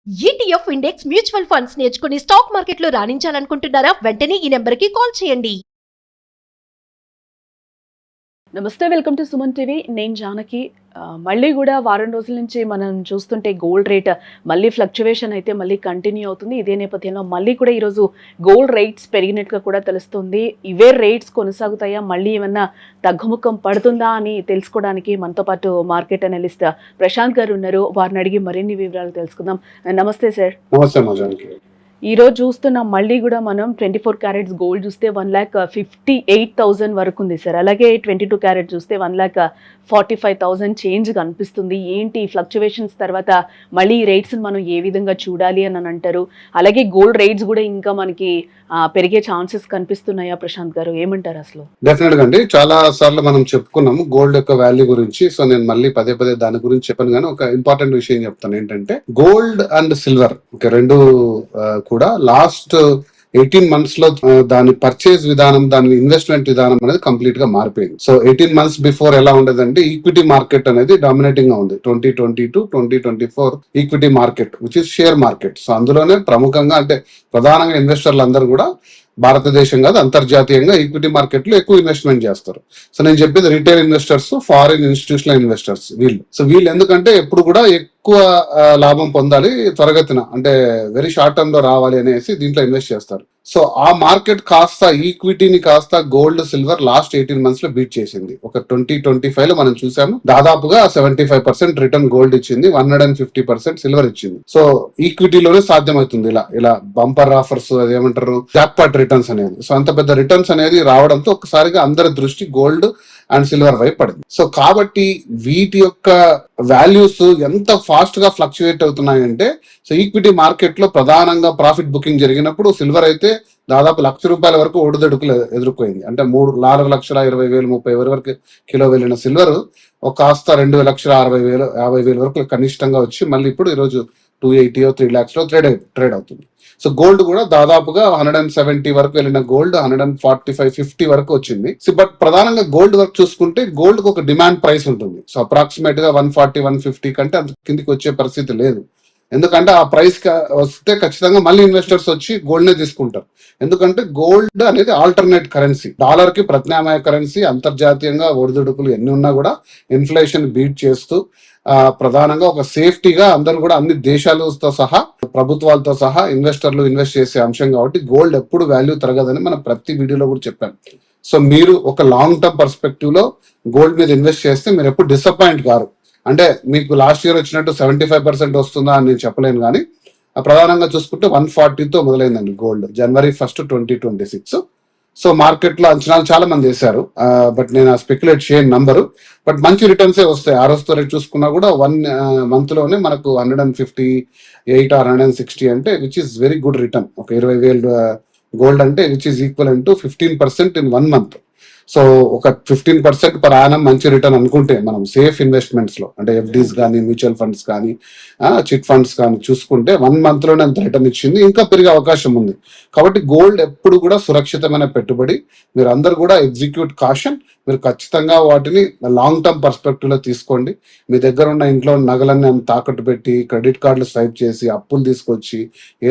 ETF index mutual funds నేర్చుకుని stock మార్కెట్లో రాణించాలనుకుంటున్నారా? వెంటనే ఈ నెంబర్కి కాల్ చేయండి. నమస్తే, వెల్కమ్ టు సుమన్ టీవీ. నేను జానకి. మళ్ళీ కూడా వారం రోజుల నుంచి మనం చూస్తుంటే గోల్డ్ రేట్ మళ్ళీ ఫ్లక్చువేషన్ అయితే మళ్ళీ కంటిన్యూ అవుతుంది. ఇదే నేపథ్యంలో మళ్ళీ కూడా ఈరోజు గోల్డ్ రేట్స్ పెరిగినట్టుగా కూడా తెలుస్తుంది. ఇవే రేట్స్ కొనసాగుతాయా, మళ్ళీ ఏమన్నా తగ్గుముఖం పడుతుందా అని తెలుసుకోవడానికి మనతో పాటు మార్కెట్ అనలిస్ట్ ప్రశాంత్ గారు ఉన్నారు. వారిని అడిగి మరిన్ని వివరాలు తెలుసుకుందాం. నమస్తే సార్. నమస్తే. ఈ రోజు చూస్తున్నాం మళ్ళీ కూడా మనం 24 క్యారెట్స్ గోల్డ్ చూస్తే 1,58,000 వరకు ఉంది సార్. అలాగే 22 క్యారెట్ చూస్తే 1,45,000 చేంజ్ కనిపిస్తుంది. ఏంటి ఫ్లక్చువేషన్స్ తర్వాత మళ్ళీ ఈ రేట్స్ మనం ఏ విధంగా చూడాలి అని అంటారు? అలాగే గోల్డ్ రేట్స్ కూడా ఇంకా మనకి పెరిగే ఛాన్సెస్ కనిపిస్తున్నాయా? ప్రశాంత్ గారు ఏమంటారు అసలు? డెఫినెట్ గా అండి, చాలా సార్లు మనం చెప్పుకున్నాము గోల్డ్ యొక్క వాల్యూ గురించి. సో నేను మళ్ళీ పదే దాని గురించి చెప్పాను, కానీ ఒక ఇంపార్టెంట్ విషయం చెప్తాను. ఏంటంటే గోల్డ్ అండ్ సిల్వర్ రెండు కూడా లాస్ట్ 18 months లో దాని పర్చేజ్ విధానం, దాని ఇన్వెస్ట్మెంట్ విధానం అనేది కంప్లీట్ గా మారిపోయింది. సో 18 months బిఫోర్ ఎలా ఉండేదంటే ఈక్విటీ మార్కెట్ అనేది డామినేటింగ్ గా ఉంది. 2022-2024 equity market which is share market. So అందులోనే ప్రముఖంగా అంటే ప్రధానంగా ఇన్వెస్టర్లు అందరూ కూడా భారతదేశం కాదు అంతర్జాతీయంగా ఈక్విటీ మార్కెట్ లో ఎక్కువ ఇన్వెస్ట్మెంట్ చేస్తారు. సో నేను చెప్పేది retail investors, foreign institutional investors వీళ్ళు ఎందుకంటే ఎప్పుడు కూడా ఎక్కువ లాభం పొందాలి త్వరగతిన, అంటే వెరీ షార్ట్ టర్మ్ లో రావాలి అనేసి దీంట్లో ఇన్వెస్ట్ చేస్తారు. సో ఆ మార్కెట్ కాస్త ఈక్విటీని కాస్త గోల్డ్ సిల్వర్ లాస్ట్ 18 months లో బీట్ చేసింది. ఒక 2025 లో మనం చూసాము దాదాపుగా 75% రిటర్న్ గోల్డ్ ఇచ్చింది, 150% సిల్వర్ ఇచ్చింది. సో ఈక్విటీలోనే సాధ్యమవుతుంది ఇలా బంపర్ ఆఫర్స్, అదేమంటారు జాక్పాట్ రిటర్న్స్ అనేది. సో అంత పెద్ద రిటర్న్స్ అనేది రావడంతో ఒక్కసారిగా అందరి దృష్టి గోల్డ్ అండ్ సిల్వర్ వైపు పడింది. సో కాబట్టి వీటి యొక్క వాల్యూస్ ఎంత ఫాస్ట్ గా ఫ్లక్చుయేట్ అవుతున్నాయంటే, సో ఈక్విటీ మార్కెట్ లో ప్రధానంగా ప్రాఫిట్ బుకింగ్ జరిగినప్పుడు సిల్వర్ అయితే దాదాపు ₹1,00,000 వరకు ఒడిదొడుకులు ఎదుర్కొంది. అంటే 4,20,000-30,000 వరకు కిలో వెళ్ళిన సిల్వర్ ఒక కాస్త 2,60,000-50,000 వరకు కనిష్టంగా వచ్చి మళ్ళీ ఇప్పుడు ఈరోజు 280 3 lakhs లో ట్రేడ్ అవుతుంది. సో గోల్డ్ కూడా దాదాపుగా 170 వరకు వెళ్ళిన గోల్డ్ 145-50 వరకు వచ్చింది. బట్ ప్రధానంగా గోల్డ్ వరకు చూసుకుంటే గోల్డ్ కు ఒక డిమాండ్ ప్రైస్ ఉంటుంది. సో అప్రాక్సిమేట్ గా 140-150 కంటే అంత కిందికి వచ్చే పరిస్థితి లేదు. ఎందుకంటే ఆ ప్రైస్ వస్తే ఖచ్చితంగా మళ్ళీ ఇన్వెస్టర్స్ వచ్చి గోల్డ్ నే తీసుకుంటారు. ఎందుకంటే గోల్డ్ అనేది ఆల్టర్నేట్ కరెన్సీ, డాలర్ కి ప్రత్యామ్నాయ కరెన్సీ. అంతర్జాతీయంగా ఒడిదుడుకులు ఎన్ని ఉన్నా కూడా ఇన్ఫ్లేషన్ బీట్ చేస్తూ ప్రధానంగా ఒక సేఫ్టీగా అందరూ కూడా అన్ని దేశాలతో సహా ప్రభుత్వాలతో సహా ఇన్వెస్టర్లు ఇన్వెస్ట్ చేసే అంశం కాబట్టి గోల్డ్ ఎప్పుడు వాల్యూ తరగదని మనం ప్రతి వీడియోలో కూడా చెప్పాం. సో మీరు ఒక లాంగ్ టర్మ్ పర్స్పెక్టివ్ లో గోల్డ్ మీద ఇన్వెస్ట్ చేస్తే మీరు ఎప్పుడు డిసప్పాయింట్ కారు. అంటే మీకు లాస్ట్ ఇయర్ వచ్చినట్టు 75% వస్తుందా అని నేను చెప్పలేను, కానీ ప్రధానంగా చూసుకుంటే 140తో మొదలైందండి గోల్డ్ January 1, 2026. సో మార్కెట్ లో అంచనాలు చాలా మంది వేశారు, బట్ నేను స్పెక్యులేట్ చేయని నంబరు. బట్ మంచి రిటర్న్సే వస్తాయి. ఆ రోజుతో రేట్ చూసుకున్నా కూడా 1 month లోనే మనకు 158 or 160 అంటే which is very good return. ఒక 20,000 గోల్డ్ అంటే which is equal to 15% in 1 month. So ఒక 15% పర్ యానం మంచి రిటర్న్ అనుకుంటే మనం సేఫ్ ఇన్వెస్ట్మెంట్స్ లో, అంటే FDs కానీ మ్యూచువల్ ఫండ్స్ కానీ చిట్ ఫండ్స్ కానీ చూసుకుంటే 1 month లోనే అంత రిటర్న్ ఇచ్చింది, ఇంకా పెరిగే అవకాశం ఉంది. కాబట్టి గోల్డ్ ఎప్పుడు కూడా సురక్షితమైన పెట్టుబడి. మీరు అందరు కూడా ఎగ్జిక్యూట్ కాషన్. మీరు ఖచ్చితంగా వాటిని లాంగ్ టర్మ్ పర్స్పెక్టివ్ లో తీసుకోండి. మీ దగ్గర ఉన్న ఇంట్లో నగలన్నీ తాకట్టు పెట్టి క్రెడిట్ కార్డులు స్వైప్ చేసి అప్పులు తీసుకొచ్చి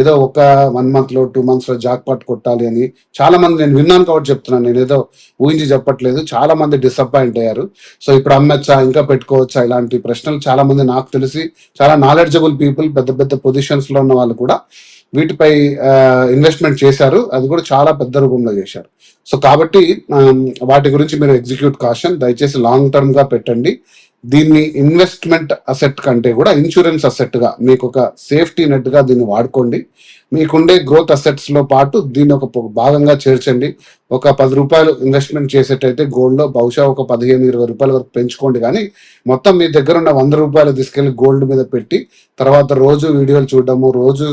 ఏదో ఒక 1 month లో 2 months లో జాక్పాట్ కొట్టాలి అని చాలా మంది, నేను విన్నాను కాబట్టి చెప్తున్నాను, నేను ఏదో ఊహించి చెప్పట్లేదు, చాలా మంది డిసప్పాయింట్ అయ్యారు. సో ఇప్పుడు అమ్మచ్చా, ఇంకా పెట్టుకోవచ్చా, ఇలాంటి ప్రశ్నలు చాలా మంది నాకు తెలిసి చాలా నాలెడ్జబుల్ పీపుల్, పెద్ద పొజిషన్స్ లో ఉన్న వాళ్ళు కూడా వీటిపై ఇన్వెస్ట్మెంట్ చేశారు. అది కూడా చాలా పెద్ద రూపంలో చేశారు. సో కాబట్టి వాటి గురించి మీరు ఎగ్జిక్యూట్ కాషన్. దయచేసి లాంగ్ టర్మ్ గా పెట్టండి. దీన్ని ఇన్వెస్ట్మెంట్ అసెట్ కంటే కూడా ఇన్సూరెన్స్ అసెట్ గా, మీకు ఒక సేఫ్టీ నెట్ గా దీన్ని వాడుకోండి. మీకుండే గ్రోత్ అసెట్స్ లో పాటు దీన్ని ఒక భాగంగా చేర్చండి. ఒక ₹10 ఇన్వెస్ట్మెంట్ చేసేటైతే గోల్డ్ లో బహుశా ఒక ₹15-20 వరకు పెంచుకోండి. కానీ మొత్తం మీ దగ్గర ఉన్న ₹100 తీసుకెళ్లి గోల్డ్ మీద పెట్టి తర్వాత రోజు వీడియోలు చూడడము, రోజు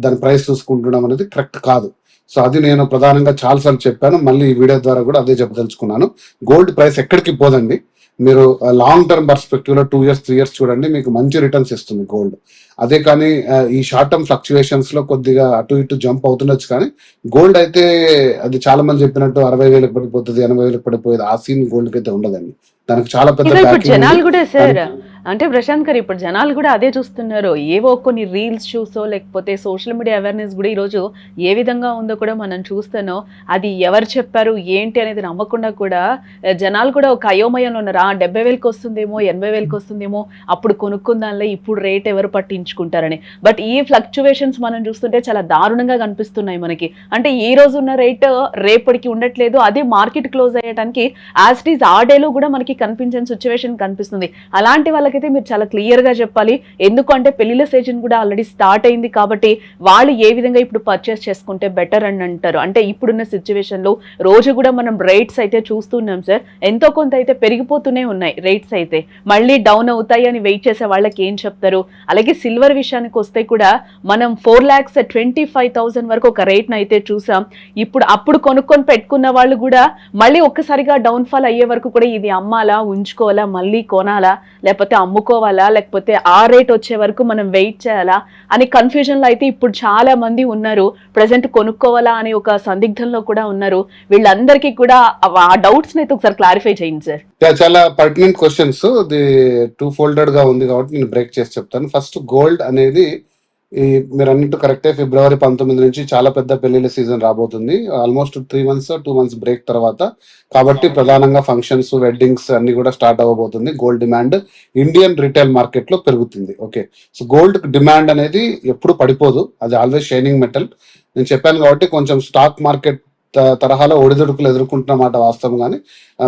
దాని ప్రైస్ చూసుకుంటడం అనేది కరెక్ట్ కాదు. సో అది నేను ప్రధానంగా చాలాసార్లు చెప్పాను, మళ్ళీ ఈ వీడియో ద్వారా కూడా అదే చెప్పదలుచుకున్నాను. గోల్డ్ ప్రైస్ ఎక్కడికి పోదండి. మీరు లాంగ్ టర్మ్ పర్స్పెక్టివ్ లో 2 years 3 years చూడండి, మీకు మంచి రిటర్న్స్ ఇస్తుంది గోల్డ్. అదే కానీ ఈ షార్ట్ టర్మ్ ఫ్లక్చుయేషన్స్ లో కొద్దిగా అటు ఇటు జంప్ అవుతుండొచ్చు, కానీ గోల్డ్ అయితే అది చాలా మంది చెప్పినట్టు 60,000 పడిపోతుంది, 80,000 పడిపోయేది, ఆ సీన్ గోల్డ్ కి అయితే ఉండదండి. దానికి చాలా పెద్ద జనాలు కూడా సార్ అంటే ప్రశాంత్ గారు ఇప్పుడు జనాలు కూడా అదే చూస్తున్నారు. ఏవో కొన్ని రీల్స్ చూసో లేకపోతే సోషల్ మీడియా అవేర్నెస్ కూడా ఈరోజు ఏ విధంగా ఉందో కూడా మనం చూస్తానో, అది ఎవరు చెప్పారు ఏంటి అనేది నమ్మకుండా కూడా జనాలు కూడా ఒక అయోమయంలో ఉన్నారు. 70,000కి వస్తుందేమో, 80,000కి వస్తుందేమో, అప్పుడు కొనుక్కుందాంలే, ఇప్పుడు రేట్ ఎవరు పట్టించుకుంటారని. బట్ ఈ ఫ్లక్చువేషన్స్ మనం చూస్తుంటే చాలా దారుణంగా కనిపిస్తున్నాయి మనకి. అంటే ఈ రోజు ఉన్న రేట్ రేపటికి ఉండట్లేదు, అదే మార్కెట్ క్లోజ్ అయ్యడానికి యాజ్ ఇట్ ఈస్ ఆ డేలో కూడా మనకి కనిపించని సిచ్యువేషన్ కనిపిస్తుంది. అలాంటి వాళ్ళకైతే మీరు చాలా క్లియర్ గా చెప్పాలి. ఎందుకంటే పెళ్లిళ్ళ సీజన్ కూడా ఆల్రెడీ స్టార్ట్ అయింది కాబట్టి వాళ్ళు ఏ విధంగా ఇప్పుడు పర్చేస్ చేసుకుంటే బెటర్ అని అంటారు. అంటే ఇప్పుడున్న సిచ్యువేషన్ లో రోజు కూడా మనం రేట్స్ అయితే చూస్తున్నాం సార్, ఎంతో కొంత అయితే పెరిగిపోతూనే ఉన్నాయి రేట్స్ అయితే. మళ్ళీ డౌన్ అవుతాయి అని వెయిట్ చేసే వాళ్ళకి ఏం చెప్తారు? అలాగే సిల్వర్ విషయానికి వస్తే కూడా మనం 4,25,000 వరకు ఒక రేట్ అయితే చూసాం. అప్పుడు కొనుక్కొని పెట్టుకున్న వాళ్ళు కూడా మళ్ళీ ఒక్కసారిగా డౌన్ ఫాల్ అయ్యే వరకు కూడా ఇది అమ్మాలా, ఉంచుకోవాలా, మళ్ళీ కొనాలా, లేకపోతే అమ్ముకోవాలా, లేకపోతే ఆ రేట్ వచ్చే వరకు మనం వెయిట్ చేయాలా అని కన్ఫ్యూజన్ లో అయితే ఇప్పుడు చాలా మంది ఉన్నారు. ప్రెసెంట్ కొనుక్కోవాలా అని ఒక సందిగ్ధంలో కూడా ఉన్నారు. వీళ్ళందరికీ కూడా ఆ డౌట్స్ అయితే ఒకసారి క్లారిఫై చేయండి సార్. చాలా పర్టినెంట్ క్వశ్చన్స్, ఇది టూ ఫోల్డెడ్ గా ఉంది కాబట్టి నేను బ్రేక్ చేసి చెప్తాను. ఫస్ట్, గోల్డ్ అనేది మీరు అన్నట్టు కరెక్టే, ఫిబ్రవరి 19 నుంచి చాలా పెద్ద పెళ్లిళ్ళ సీజన్ రాబోతుంది. ఆల్మోస్ట్ 3 months 2 months బ్రేక్ తర్వాత. కాబట్టి ప్రధానంగా ఫంక్షన్స్, వెడ్డింగ్స్ అన్ని కూడా స్టార్ట్ అవ్వబోతుంది. Gold demand Indian retail market లో పెరుగుతుంది. ఓకే, సో గోల్డ్ డిమాండ్ అనేది ఎప్పుడు పడిపోదు, అది ఆల్వేస్ షైనింగ్ మెటల్. నేను చెప్పాను కాబట్టి కొంచెం స్టాక్ మార్కెట్ తరహాలో ఒడిదుడుకులు ఎదుర్కొంటున్న మాట వాస్తవం, కానీ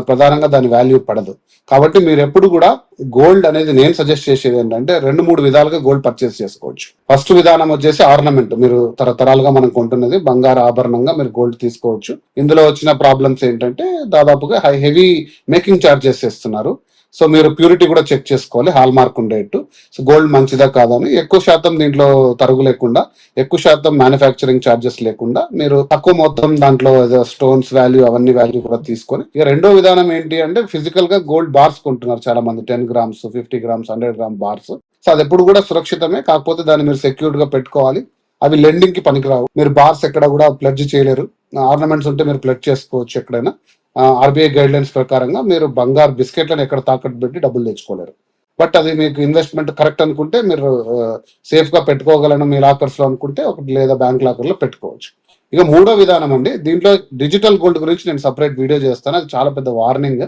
ప్రధానంగా దాని వాల్యూ పడదు. కాబట్టి మీరు ఎప్పుడు కూడా గోల్డ్ అనేది నేను సజెస్ట్ చేసేది ఏంటంటే 2-3 విధాలుగా గోల్డ్ పర్చేస్ చేసుకోవచ్చు. ఫస్ట్ విధానం వచ్చేసి ఆర్నమెంట్. మీరు తరతరాలుగా మనం కొంటున్నది బంగారు ఆభరణంగా మీరు గోల్డ్ తీసుకోవచ్చు. ఇందులో వచ్చిన ప్రాబ్లమ్స్ ఏంటంటే దాదాపుగా హెవీ మేకింగ్ ఛార్జెస్ చేస్తున్నారు. సో మీరు ప్యూరిటీ కూడా చెక్ చేసుకోవాలి, హాల్ మార్క్ ఉండేట్టు. సో గోల్డ్ మంచిదా కాదని. ఎక్కువ శాతం దీంట్లో తరుగు లేకుండా, ఎక్కువ శాతం మ్యానుఫ్యాక్చరింగ్ ఛార్జెస్ లేకుండా మీరు తక్కువ మొత్తం దాంట్లో స్టోన్స్ వాల్యూ అవన్నీ వాల్యూ కూడా తీసుకొని. ఇక రెండో విధానం ఏంటి అంటే ఫిజికల్ గా గోల్డ్ బార్స్ కొంటున్నారు చాలా మంది, 10 grams, 50 grams, 100 gram bars. So అది ఎప్పుడు కూడా సురక్షితమే, కాకపోతే దాన్ని మీరు సెక్యూర్డ్ గా పెట్టుకోవాలి. అవి లెండింగ్ కి పనికిరావు. మీరు బార్స్ ఎక్కడ కూడా ప్లెడ్జ్ చేయలేరు. ఆర్నమెంట్స్ ఉంటే మీరు ప్లెడ్జ్ చేసుకోవచ్చు ఎక్కడైనా. ఆర్బీఐ గైడ్ లైన్స్ ప్రకారంగా మీరు బంగారు బిస్కెట్లను ఎక్కడ తాకట్టు పెట్టి డబ్బులు తెచ్చుకోలేరు. బట్ అది మీకు ఇన్వెస్ట్మెంట్ కరెక్ట్ అనుకుంటే మీరు సేఫ్ గా పెట్టుకోగలను మీ లాకర్స్ లో అనుకుంటే ఒకటి లేదా బ్యాంక్ లాకర్ లో పెట్టుకోవచ్చు. ఇక మూడో విధానం అండి, దీంట్లో డిజిటల్ గోల్డ్ గురించి నేను సపరేట్ వీడియో చేస్తాను. అది చాలా పెద్ద వార్నింగ్.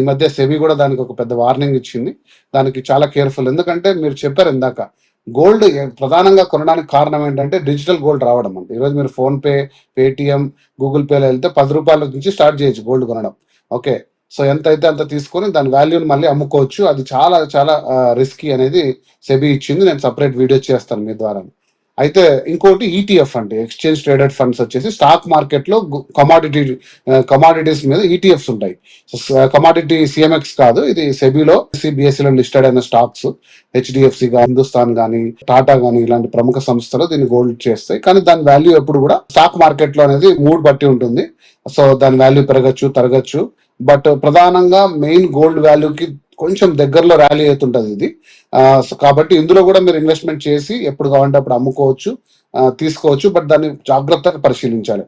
ఈ మధ్య సెబీ కూడా దానికి ఒక పెద్ద వార్నింగ్ ఇచ్చింది. దానికి చాలా కేర్ఫుల్. ఎందుకంటే మీరు చెప్పారు ఇందాక, గోల్డ్ ప్రధానంగా కొనడానికి కారణం ఏంటంటే డిజిటల్ గోల్డ్ రావడం. అంటే ఈరోజు మీరు ఫోన్ పే, పేటిఎం, గూగుల్ పేలో వెళ్తే 10 రూపాయల నుంచి స్టార్ట్ చేయొచ్చు గోల్డ్ కొనడం. ఓకే, సో ఎంత అయితే అంత తీసుకొని దాని వాల్యూని మళ్ళీ అమ్ముకోవచ్చు. అది చాలా చాలా రిస్కీ అనేది సెబీ ఇచ్చింది. నేను సపరేట్ వీడియో చేస్తాను మీ ద్వారా. అయితే ఇంకోటి ఈటీఎఫ్ అంటే ఎక్స్చేంజ్ ట్రేడెడ్ ఫండ్స్ వచ్చేసి స్టాక్ మార్కెట్ లో కమాడిటీస్ మీద ఈటీఎఫ్స్ ఉంటాయి. కమాడిటీ సిఎంఎక్స్ కాదు, ఇది సెబీలో బిఎస్సిలో లిస్టెడ్ అయిన స్టాక్స్. హెచ్డిఎఫ్సి గా, హిందుస్థాన్ గానీ, టాటా గానీ ఇలాంటి ప్రముఖ సంస్థలు దీన్ని గోల్డ్ చేస్తాయి. కానీ దాని వాల్యూ ఎప్పుడు కూడా స్టాక్ మార్కెట్ లో అనేది మూడ్ బట్టి ఉంటుంది. సో దాని వాల్యూ పెరగచ్చు, తరగచ్చు. బట్ ప్రధానంగా మెయిన్ గోల్డ్ వాల్యూకి కొంచెం దగ్గరలో ర్యాలీ అవుతుంటది ఇది. కాబట్టి ఇందులో కూడా మీరు ఇన్వెస్ట్మెంట్ చేసి ఎప్పుడు కావాలంటే అప్పుడు అమ్ముకోవచ్చు, తీసుకోవచ్చు. బట్ దాన్ని జాగ్రత్తగా పరిశీలించాలి.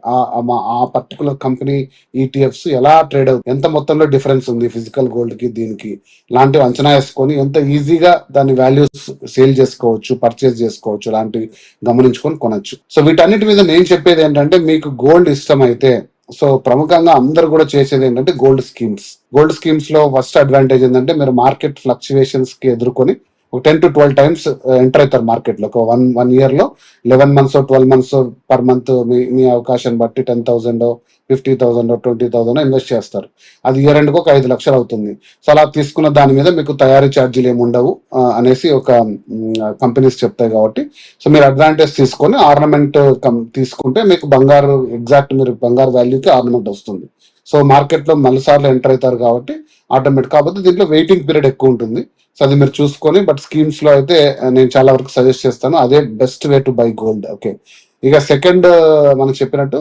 ఆ పర్టికులర్ కంపెనీ ఈటీఎఫ్స్ ఎలా ట్రేడ్ అవుతుంది, ఎంత మొత్తంలో డిఫరెన్స్ ఉంది ఫిజికల్ గోల్డ్ కి దీనికి, లాంటివి అంచనా వేసుకొని ఎంత ఈజీగా దాని వాల్యూస్ సేల్ చేసుకోవచ్చు, పర్చేస్ చేసుకోవచ్చు, లాంటివి గమనించుకొని కొనొచ్చు. సో వీటన్నిటి మీద నేను చెప్పేది ఏంటంటే, మీకు గోల్డ్ ఇష్టం అయితే, సో ప్రముఖంగా అందరు కూడా చేసేది ఏంటంటే గోల్డ్ స్కీమ్స్. గోల్డ్ స్కీమ్స్ లో ఫస్ట్ అడ్వాంటేజ్ ఏంటంటే మీరు మార్కెట్ ఫ్లక్చువేషన్స్ కి ఎదుర్కొని ఒక 10 to 12 times ఎంటర్ అవుతారు మార్కెట్ లో. ఒక వన్ ఇయర్ లో 11 months 12 months పర్ మంత్ మీ అవకాశం బట్టి 10,000 50,000 20,000 ఇన్వెస్ట్ చేస్తారు. అది ఇయర్ ఎండ్కి ఒక 5 లక్షలు అవుతుంది. సో అలా తీసుకున్న దాని మీద మీకు తయారీ ఛార్జీలు ఏమి ఉండవు అనేసి ఒక కంపెనీస్ చెప్తాయి. కాబట్టి సో మీరు అడ్వాంటేజ్ తీసుకొని ఆర్నమెంట్ తీసుకుంటే మీకు బంగారు ఎగ్జాక్ట్ మీరు బంగారు వాల్యూకి ఆర్నమెంట్ వస్తుంది. సో మార్కెట్ లో మళ్ళీసార్లు ఎంటర్ అవుతారు కాబట్టి ఆటోమేటిక్. కాకపోతే దీంట్లో వెయిటింగ్ పీరియడ్ ఎక్కువ ఉంటుంది. సో అది మీరు చూసుకొని, బట్ స్కీమ్స్ లో అయితే నేను చాలా వరకు సజెస్ట్ చేస్తాను, అదే best way to buy gold. Okay, ఇక సెకండ్ మనం చెప్పినట్టు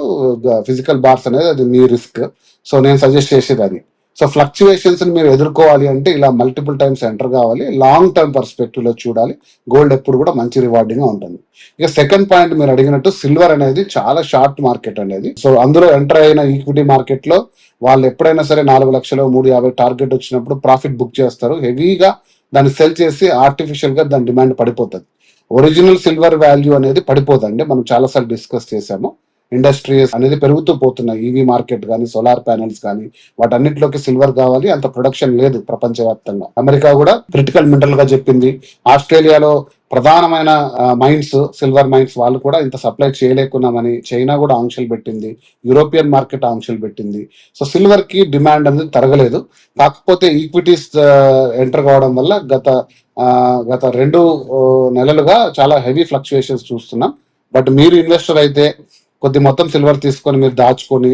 ఫిజికల్ బార్స్ అనేది అది మీ రిస్క్. సో నేను సజెస్ట్ చేసేది అది. సో ఫ్లక్చువేషన్స్ మీరు ఎదుర్కోవాలి అంటే ఇలా మల్టిపుల్ టైమ్స్ ఎంటర్ కావాలి, లాంగ్ టర్మ్ పర్స్పెక్టివ్ లో చూడాలి. గోల్డ్ ఎప్పుడు కూడా మంచి రివార్డింగ్ గా ఉంటుంది. ఇక సెకండ్ పాయింట్ మీరు అడిగినట్టు సిల్వర్ అనేది చాలా షార్ట్ మార్కెట్ అనేది. సో అందులో ఎంటర్ అయిన ఈక్విటీ మార్కెట్ లో వాళ్ళు ఎప్పుడైనా సరే 4 లక్షలు 350 టార్గెట్ వచ్చినప్పుడు ప్రాఫిట్ బుక్ చేస్తారు. హెవీగా దాన్ని సెల్ చేసి ఆర్టిఫిషియల్ గా దాని డిమాండ్ పడిపోతుంది. ఒరిజినల్ సిల్వర్ వాల్యూ అనేది పడిపోదండి. మనం చాలాసార్లు డిస్కస్ చేసాము. ఇండస్ట్రీస్ అనేది పెరుగుతూ పోతున్నాయి. ఈవీ మార్కెట్ కానీ, సోలార్ ప్యానెల్స్ కానీ, వాటన్నిటిలోకి సిల్వర్ కావాలి. అంత ప్రొడక్షన్ లేదు ప్రపంచవ్యాప్తంగా. అమెరికా కూడా క్రిటికల్ మినరల్ గా చెప్పింది. ఆస్ట్రేలియాలో ప్రధానమైన మైన్స్, సిల్వర్ మైన్స్, వాళ్ళు కూడా ఇంత సప్లై చేయలేకున్నామని చైనా కూడా ఆంక్షలు పెట్టింది. యూరోపియన్ మార్కెట్ ఆంక్షలు పెట్టింది. సో సిల్వర్ కి డిమాండ్ అనేది తరగలేదు. కాకపోతే ఈక్విటీస్ ఎంటర్ కావడం వల్ల గత 2 నెలలుగా చాలా హెవీ ఫ్లక్చుయేషన్స్ చూస్తున్నాం. బట్ మీరు ఇన్వెస్టర్ అయితే కొద్ది మొత్తం సిల్వర్ తీసుకొని మీరు దాచుకొని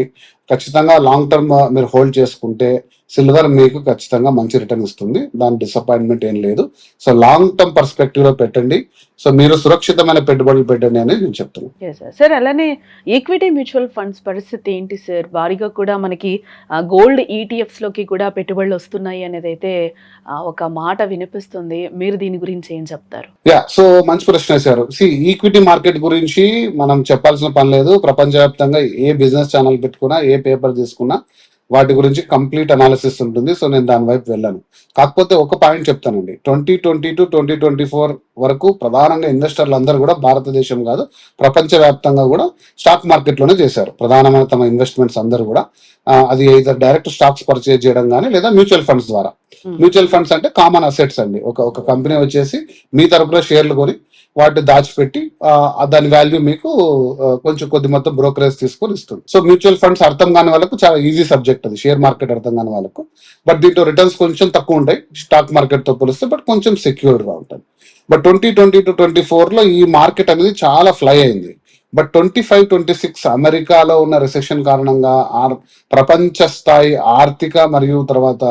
ఖచ్చితంగా లాంగ్ టర్మ్ మీరు హోల్డ్ చేసుకుంటే సిల్వర్ మీకు ఖచ్చితంగా మంచి రిటర్న్ ఇస్తుంది. దాని డిసప్పాయింట్మెంట్ ఏం లేదు. సో లాంగ్ టర్మ్ పర్స్పెక్టివ్ లో పెట్టండి. సో మీరు సురక్షితమైన పెట్టుబడులు పెట్టండి అని నేను చెప్తున్నాను. సార్, అలానే ఈక్విటీ మ్యూచువల్ ఫండ్స్ పరిస్థితి ఏంటి సార్? భారీగా కూడా మనకి గోల్డ్ ఈటీఎఫ్స్ లోకి కూడా పెట్టుబడులు వస్తున్నాయి అనేది అయితే ఒక మాట వినిపిస్తుంది. మీరు దీని గురించి ఏం చెప్తారు? సో మంచి ప్రశ్న వేశారు. ఈక్విటీ మార్కెట్ గురించి మనం చెప్పాల్సిన పని లేదు. ప్రపంచవ్యాప్తంగా ఏ బిజినెస్ ఛానల్ పెట్టుకున్నా, ఏ పేపర్ తీసుకున్నా వాటి గురించి కంప్లీట్ అనాలిసిస్ ఉంటుంది. సో నేను దాని వైపు వెళ్ళాను. కాకపోతే ఒక పాయింట్ చెప్తానండి. 2020 to 2024 వరకు ప్రధానంగా ఇన్వెస్టర్లు అందరూ కూడా భారతదేశం కాదు, ప్రపంచవ్యాప్తంగా కూడా స్టాక్ మార్కెట్ లోనే చేశారు. ప్రధానమైన తమ ఇన్వెస్ట్మెంట్స్ అందరూ కూడా అది ఇదర్ డైరెక్ట్ స్టాక్స్ పర్చేజ్ చేయడం కానీ, లేదా మ్యూచువల్ ఫండ్స్ ద్వారా. మ్యూచువల్ ఫండ్స్ అంటే కామన్ అసెట్స్ అండి. ఒక కంపెనీ వచ్చేసి మీ తరపున షేర్లు కొని వాటిని దాచిపెట్టి దాని వాల్యూ మీకు కొద్ది మొత్తం బ్రోకరేజ్ తీసుకొని ఇస్తుంది. సో మ్యూచువల్ ఫండ్స్ అర్థం కాని వాళ్ళకు చాలా ఈజీ సబ్జెక్ట్ అది. షేర్ మార్కెట్ అర్థం కాని వాళ్ళకు. బట్ దీంట్లో రిటర్న్స్ కొంచెం తక్కువ ఉంటాయి స్టాక్ మార్కెట్ తో పోలిస్తే, బట్ కొంచెం సెక్యూర్డ్ గా ఉంటుంది. బట్ 2020 to 2024 లో ఈ మార్కెట్ అనేది చాలా ఫ్లై అయింది. బట్ 25-26 అమెరికాలో ఉన్న రిసెషన్ కారణంగా ప్రపంచ స్థాయి ఆర్థిక మరియు తర్వాత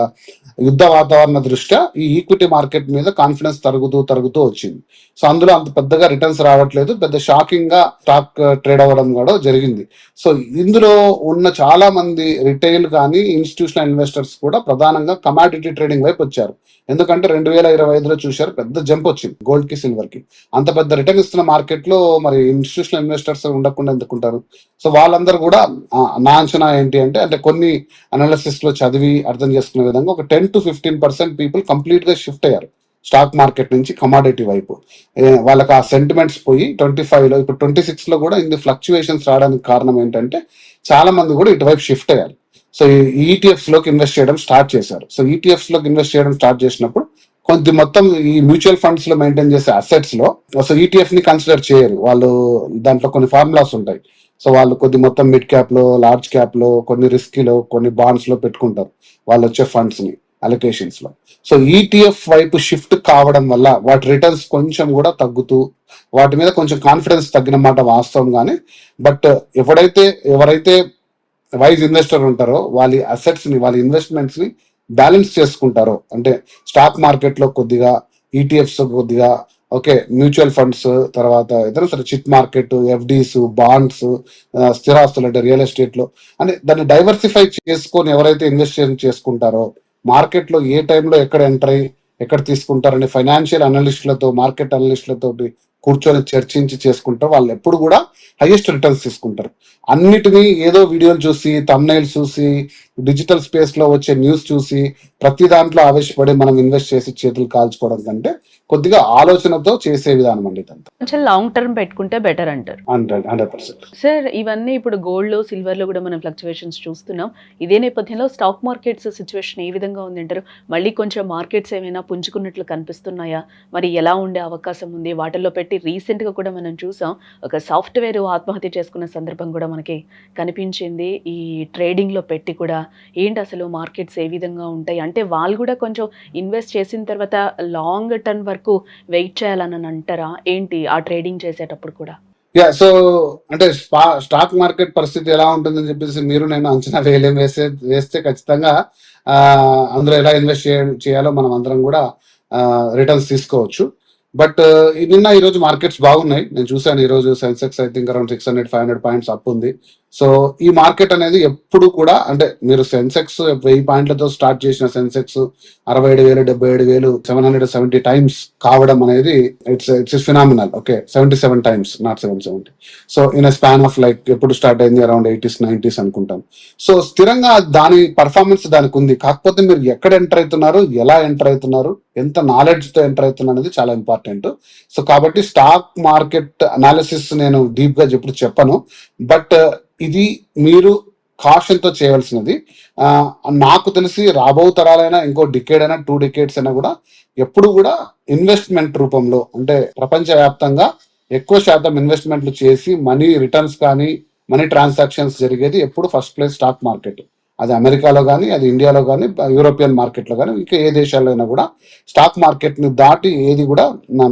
యుద్ధ వాతావరణ దృష్ట్యా ఈ ఈక్విటీ మార్కెట్ మీద కాన్ఫిడెన్స్ తరుగుతూ వచ్చింది. సో అందులో అంత పెద్దగా రిటర్న్స్ రావట్లేదు. పెద్ద షాకింగ్ గా స్టాక్ ట్రేడ్ అవ్వడం కూడా జరిగింది. సో ఇందులో ఉన్న చాలా మంది రిటైల్ కానీ, ఇన్స్టిట్యూషనల్ ఇన్వెస్టర్స్ కూడా ప్రధానంగా కమాడిటీ ట్రేడింగ్ వైపు వచ్చారు. ఎందుకంటే 2025లో చూశారు పెద్ద జంప్ వచ్చింది గోల్డ్ కి, సిల్వర్ కి. అంత పెద్ద రిటర్న్ ఇస్తున్న మార్కెట్ లో మరి ఇన్స్టిట్యూషనల్ ఇన్వెస్టర్స్ ఉండకుండా ఎందుకుంటారు? సో వాళ్ళందరూ కూడా నా అంచనా ఏంటి అంటే కొన్ని అనాలిసిస్ లో చదివి అర్థం చేసుకునే విధంగా ఒక 10 to 15% పీపుల్ కంప్లీట్ గా షిఫ్ట్ అయ్యారు స్టాక్ మార్కెట్ నుంచి కమాడిటీ వైపు. వాళ్ళకి ఆ సెంటిమెంట్స్ పోయి 25లో, ఇప్పుడు 26లో కూడా ఇన్ని ఫ్లక్చుయేషన్స్ రావడానికి కారణం ఏంటంటే చాలా మంది కూడా ఇటువైపు షిఫ్ట్ అయ్యారు. సో ఈటీఎఫ్స్ లోకి ఇన్వెస్ట్ చేయడం స్టార్ట్ చేశారు. సో ఈటీఎఫ్స్ లోకి ఇన్వెస్ట్ చేయడం స్టార్ట్ చేసినప్పుడు కొంత మొత్తం ఈ మ్యూచువల్ ఫండ్స్ లో మెయింటైన్ చేసే అసెట్స్ లో సో ఈటీఎఫ్ ని కన్సిడర్ చేయరు వాళ్ళు. దాంట్లో కొన్ని ఫార్ములాస్ ఉంటాయి. సో వాళ్ళు కొద్ది మొత్తం మిడ్ క్యాప్ లో, లార్జ్ క్యాప్ లో, కొన్ని రిస్కీలో, కొన్ని బాండ్స్ లో పెట్టుకుంటారు వాళ్ళు వచ్చే ఫండ్స్ ని అలొకేషన్స్ లో. సో ఈటీఎఫ్ వైపు షిఫ్ట్ కావడం వల్ల వాటి రిటర్న్స్ కొంచెం కూడా తగ్గుతూ, వాటి మీద కొంచెం కాన్ఫిడెన్స్ తగ్గిన మాట వాస్తవం. కానీ బట్ ఎవరైతే వైజ్ ఇన్వెస్టర్ ఉంటారో వాళ్ళ అసెట్స్ ని, వాళ్ళ ఇన్వెస్ట్మెంట్స్ ని బ్యాలెన్స్ చేసుకుంటారో, అంటే స్టాక్ మార్కెట్ లో కొద్దిగా, ఈటీఎఫ్స్ కొద్దిగా, ఓకే మ్యూచువల్ ఫండ్స్, తర్వాత ఏదైనా సరే చిట్ మార్కెట్, ఎఫ్డీస్, బాండ్స్, స్థిరాస్తులు అంటే రియల్ ఎస్టేట్ లో, అంటే దాన్ని డైవర్సిఫై చేసుకొని ఎవరైతే ఇన్వెస్ట్ చేసుకుంటారో మార్కెట్ లో ఏ టైంలో ఎక్కడ ఎంటర్ అయ్యి ఎక్కడ తీసుకుంటారని ఫైనాన్షియల్ అనలిస్టులతో, మార్కెట్ అనలిస్టులతో కూర్చొని చర్చించి చేసుకుంటారు, వాళ్ళు ఎప్పుడు కూడా హైయెస్ట్ రిటర్న్స్ తీసుకుంటారు. అన్నిటినీ ఏదో వీడియోలు చూసి, థంబ్నెయిల్స్ చూసి, డిజిటల్ స్పేస్ లో వచ్చే న్యూస్ చూసి ప్రతి దాంట్లో ఆవేశపడి మనం ఇన్వెస్ట్ చేసి చేతులు కాల్చుకోవడం కంటే కొద్దిగా ఆలోచనతో చేసే విధానం అండి ఇదంతా. కొంచెం లాంగ్ టర్మ్ పెట్టుకుంటే బెటర్ అంటారు. 100%. సార్, ఇవన్నీ ఇప్పుడు గోల్డ్ లో, సిల్వర్ లో కూడా మనం ఫ్లక్చువేషన్స్ చూస్తున్నాం. ఇదే నేపథ్యంలో స్టాక్ మార్కెట్స్ సిచ్యువేషన్ ఏ విధంగా ఉంది అంటారు? మళ్ళీ కొంచెం మార్కెట్స్ ఏమైనా పుంజుకున్నట్లు కనిపిస్తున్నాయా? మరి ఎలా ఉండే అవకాశం ఉంది? వాటిల్లో పెట్టి రీసెంట్ గా కూడా మనం చూసాం, ఒక సాఫ్ట్వేర్ ఆత్మహత్య చేసుకున్న సందర్భం కూడా మనకి కనిపించింది. ఈ ట్రేడింగ్ లో పెట్టి కూడా ఏంటి అసలు మార్కెట్స్ ఏ విధంగా ఉంటాయి అంటే, వాళ్ళు కూడా కొంచెం ఇన్వెస్ట్ చేసిన తర్వాత లాంగ్ టర్మ్ వరకు వెయిట్ చేయాలని అంటారా ఏంటి ఆ ట్రేడింగ్ చేసేటప్పుడు కూడా? సో అంటే స్టాక్ మార్కెట్ పరిస్థితి ఎలా ఉంటుందని చెప్పేసి మీరు నేను అంచనా వేస్తే ఖచ్చితంగా అందులో ఎలా ఇన్వెస్ట్ చేయాలో మనం అందరం కూడా రిటర్న్స్ తీసుకోవచ్చు. బట్ నిన్న ఈ రోజు మార్కెట్స్ బాగున్నాయి. నేను చూసాను ఈ రోజు Sensex I think around 600-500 points up ఉంది. సో ఈ మార్కెట్ అనేది ఎప్పుడు కూడా, అంటే మీరు సెన్సెక్స్ 1000 పాయింట్లతో స్టార్ట్ చేసిన సెన్సెక్స్ 67,000, 77,000, 770 టైమ్స్ కావడం అనేది it's phenomenal. Okay, 77 times, not 770. So in span of like ఎప్పుడు స్టార్ట్ అయింది అరౌండ్ 80s, 90s అనుకుంటాను. సో స్థిరంగా దాని పర్ఫార్మెన్స్ దానికి ఉంది. కాకపోతే మీరు ఎక్కడ ఎంటర్ అవుతున్నారు, ఎలా ఎంటర్ అవుతున్నారు, ఎంత నాలెడ్జ్ తో ఎంటర్ అవుతున్నా అనేది చాలా ఇంపార్టెంట్. సో కాబట్టి స్టాక్ మార్కెట్ అనాలిసిస్ నేను డీప్ గా ఎప్పుడు చెప్పను, బట్ ఇది మీరు కాషన్ తో చేయవలసినది. నాకు తెలిసి రాబో తరాలైనా ఇంకో డికేడ్ అయినా 2 decades అయినా కూడా ఎప్పుడు కూడా ఇన్వెస్ట్మెంట్ రూపంలో, అంటే ప్రపంచవ్యాప్తంగా ఎక్కువ శాతం ఇన్వెస్ట్మెంట్లు చేసి మనీ రిటర్న్స్ కానీ మనీ ట్రాన్సాక్షన్స్ జరిగేది ఎప్పుడు ఫస్ట్ ప్లేస్ స్టాక్ మార్కెట్. అది అమెరికాలో కానీ, అది ఇండియాలో కానీ, యూరోపియన్ మార్కెట్లో కానీ, ఇంకా ఏ దేశాల్లో అయినా కూడా స్టాక్ మార్కెట్ని దాటి ఏది కూడా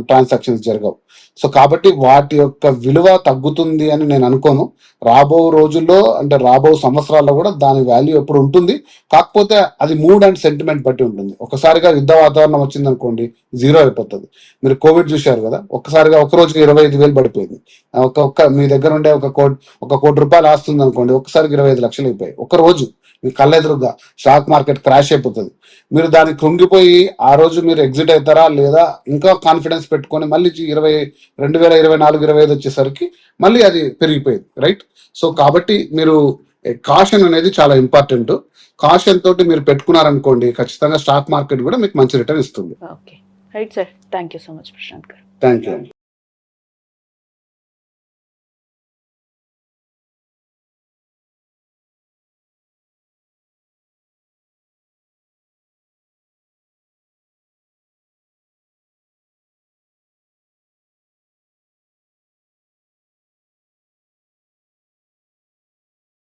ట్రాన్సాక్షన్స్ జరగవు. సో కాబట్టి వాటి యొక్క విలువ తగ్గుతుంది అని నేను అనుకోను. రాబో రోజుల్లో, అంటే రాబో సంవత్సరాల్లో కూడా దాని వాల్యూ ఎప్పుడు ఉంటుంది. కాకపోతే అది మూడ్ అండ్ సెంటిమెంట్ బట్టి ఉంటుంది. ఒకసారిగా యుద్ధ వాతావరణం వచ్చింది అనుకోండి, జీరో అయిపోతుంది. మీరు కోవిడ్ చూశారు కదా, ఒక్కసారిగా ఒక రోజుకి 25,000 పడిపోయింది. మీ దగ్గర ఉండే ఒక కోటి రూపాయలు ఆస్తుంది అనుకోండి, ఒక్కసారికి 25 లక్షలు అయిపోయాయి ఒక రోజు. మీ కళ్ళెదురుగా స్టాక్ మార్కెట్ క్రాష్ అయిపోతుంది. మీరు దానికి కృంగిపోయి ఆ రోజు మీరు ఎగ్జిట్ అవుతారా, లేదా ఇంకా కాన్ఫిడెన్స్ పెట్టుకొని మళ్ళీ 2024, 25 వచ్చేసరికి మళ్ళీ అది పెరిగిపోయింది, రైట్? సో కాబట్టి మీరు కాషన్ అనేది చాలా ఇంపార్టెంట్. కాషన్ తోటి మీరు పెట్టుకున్నారనుకోండి, ఖచ్చితంగా స్టాక్ మార్కెట్ కూడా మీకు మంచి రిటర్న్ ఇస్తుంది. Okay, right sir. Thank you so much Prashanth garu. Thank you.